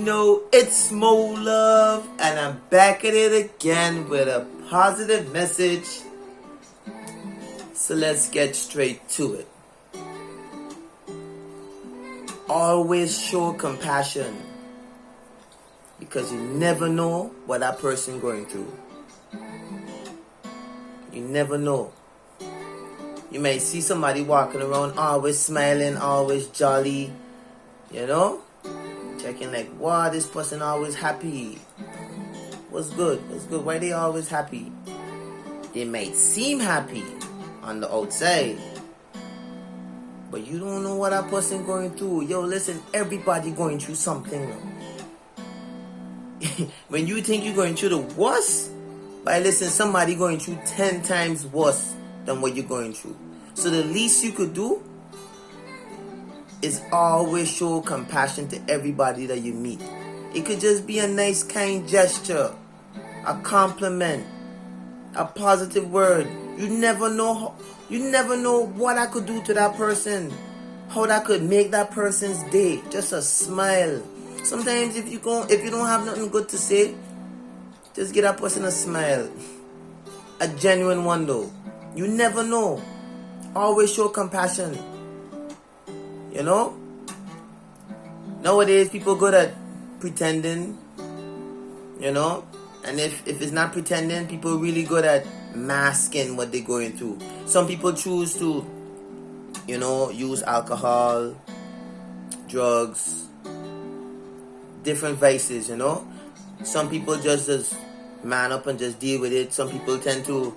know it's Molove, and I'm back at it again with a positive message. So let's get straight to it. Always show compassion, because you never know what that person going through. You never know. You may see somebody walking around always smiling, always jolly, you know, checking like, wow, this person always happy. What's good? What's good? Why they always happy? They might seem happy on the outside, but you don't know what that person going through. Yo, listen, everybody going through something. When you think you're going through the worst, but listen, somebody going through 10 times worse than what you're going through. So the least you could do is always show compassion to everybody that you meet. It could just be a nice, kind gesture, a compliment, a positive word. You never know what I could do to that person, how that could make that person's day. Just a smile. Sometimes if you don't have nothing good to say, just give that person a smile, a genuine one though. You never know. Always show compassion. You know, nowadays people good at pretending, you know, and if it's not pretending, people really good at masking what they're going through. Some people choose to, you know, use alcohol, drugs, different vices, you know. Some people just man up and just deal with it. Some people tend to,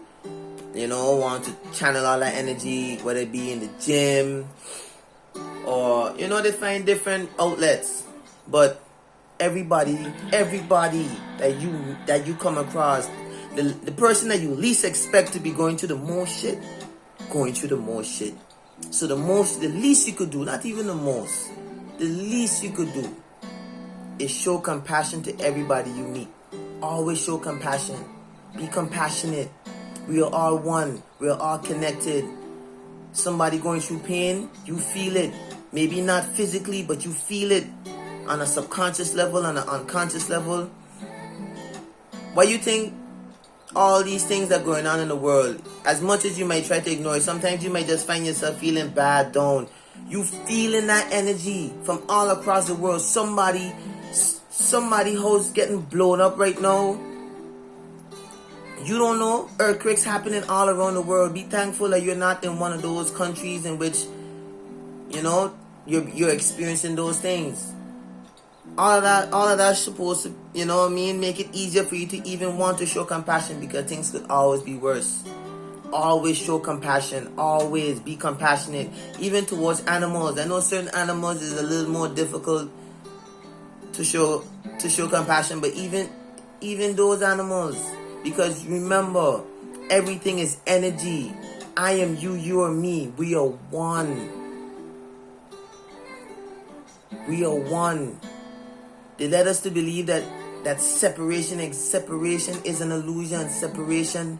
you know, want to channel all that energy, whether it be in the gym or, you know, they find different outlets. But everybody that you come across, the person that you least expect to be going through the most shit, going through the most shit. So the least you could do, not even the most, the least you could do is show compassion to everybody you meet. Always show compassion. Be compassionate. We are all one. We are all connected. Somebody going through pain, you feel it. Maybe not physically, but you feel it on a subconscious level, on an unconscious level. Why you think all these things that are going on in the world, as much as you might try to ignore it, sometimes you might just find yourself feeling bad, down. You feeling that energy from all across the world. Somebody who's getting blown up right now. You don't know. Earthquakes happening all around the world. Be thankful that you're not in one of those countries in which, you know, you're experiencing those things. All of that's supposed to, you know what I mean, make it easier for you to even want to show compassion, because things could always be worse. Always show compassion. Always be compassionate, even towards animals. I know certain animals is a little more difficult to show compassion, but even those animals, because remember, everything is energy. I am you, you are me. We are one. We are one. They led us to believe that separation is an illusion. Separation,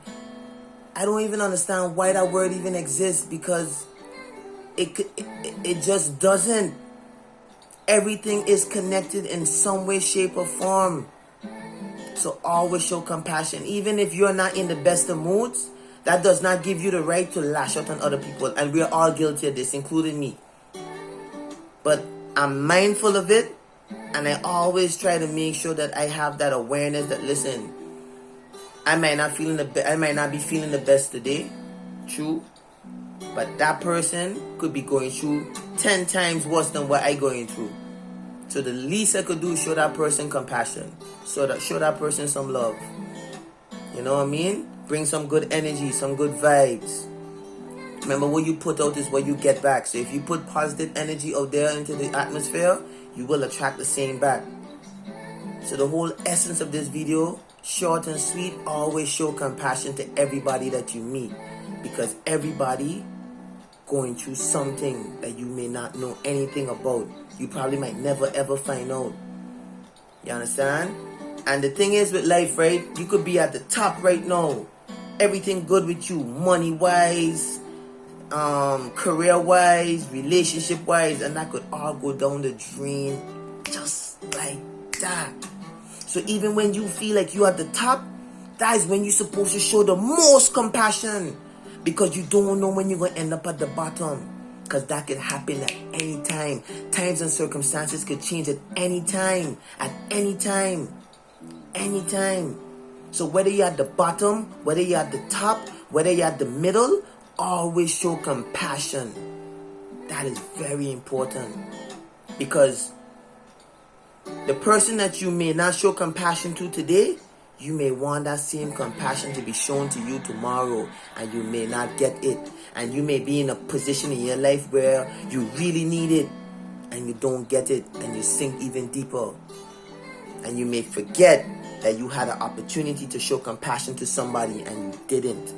I don't even understand why that word even exists, because it just doesn't. Everything is connected in some way, shape, or form. So always show compassion. Even if you're not in the best of moods, that does not give you the right to lash out on other people. And we're all guilty of this, including me. But I'm mindful of it, and I always try to make sure that I have that awareness that, listen, I might not be feeling the best today, true, but that person could be going through 10 times worse than what I'm going through. So the least I could do is show that person compassion. Show that person some love. You know what I mean? Bring some good energy, some good vibes. Remember, what you put out is what you get back. So if you put positive energy out there into the atmosphere, you will attract the same back. So the whole essence of this video, short and sweet, always show compassion to everybody that you meet, because everybody going through something that you may not know anything about. You probably might never ever find out. You understand? And the thing is with life, right? You could be at the top right now. Everything good with you, money-wise, career-wise, relationship-wise, and that could all go down the drain just like that. So even when you feel like you are at the top, that is when you're supposed to show the most compassion. Because you don't know when you're going to end up at the bottom. Because that could happen at any time. Times and circumstances could change at any time. At any time. Anytime. So whether you're at the bottom, whether you're at the top, whether you're at the middle, always show compassion. That is very important. Because the person that you may not show compassion to today, you may want that same compassion to be shown to you tomorrow, and you may not get it. And you may be in a position in your life where you really need it, and you don't get it, and you sink even deeper. And you may forget that you had an opportunity to show compassion to somebody, and you didn't.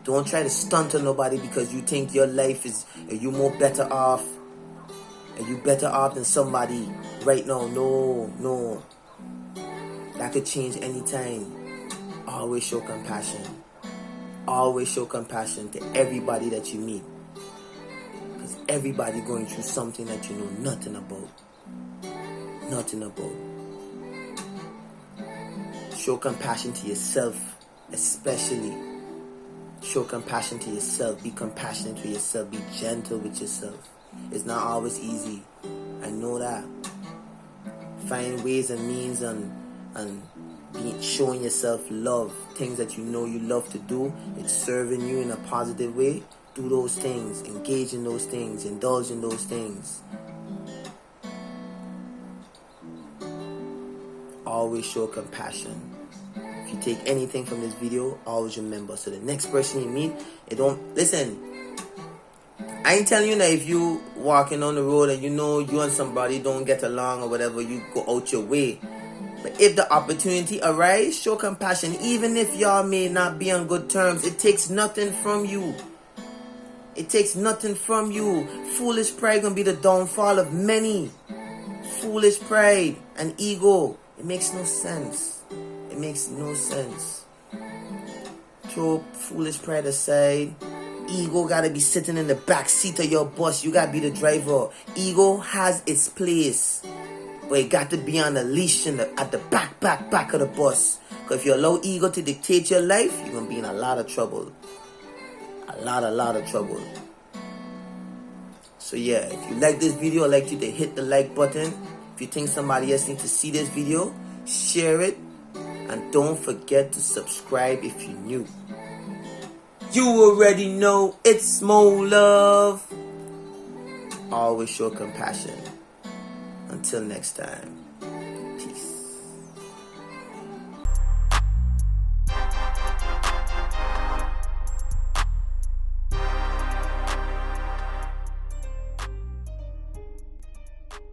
Don't try to stunt on nobody because you think your life is, are you more better off? Are you better off than somebody right now? No. That could change anytime. Always show compassion. Always show compassion to everybody that you meet. Because everybody going through something that you know nothing about. Nothing about. Show compassion to yourself, especially. Show compassion to yourself. Be compassionate to yourself. Be gentle with yourself. It's not always easy. I know that. Find ways and means and showing yourself love. Things that you know you love to do. It's serving you in a positive way. Do those things. Engage in those things. Indulge in those things. Always show compassion. If you take anything from this video, always remember. So the next person you meet, listen. I ain't telling you that if you walking on the road and you know you and somebody don't get along or whatever, you go out your way. But if the opportunity arises, show compassion. Even if y'all may not be on good terms, it takes nothing from you. It takes nothing from you. Foolish pride gonna be the downfall of many. Foolish pride and ego. It makes no sense. It makes no sense. Throw foolish pride aside. Ego gotta be sitting in the back seat of your bus. You gotta be the driver. Ego has its place, but it got to be on the leash at the back of the bus. Because if you allow ego to dictate your life, you're gonna be in a lot of trouble. A lot of trouble. So yeah, if you like this video, I'd like you to hit the like button. If you think somebody else needs to see this video, share it. And don't forget to subscribe if you're new. You already know it's Molove. Always show compassion. Until next time. Peace.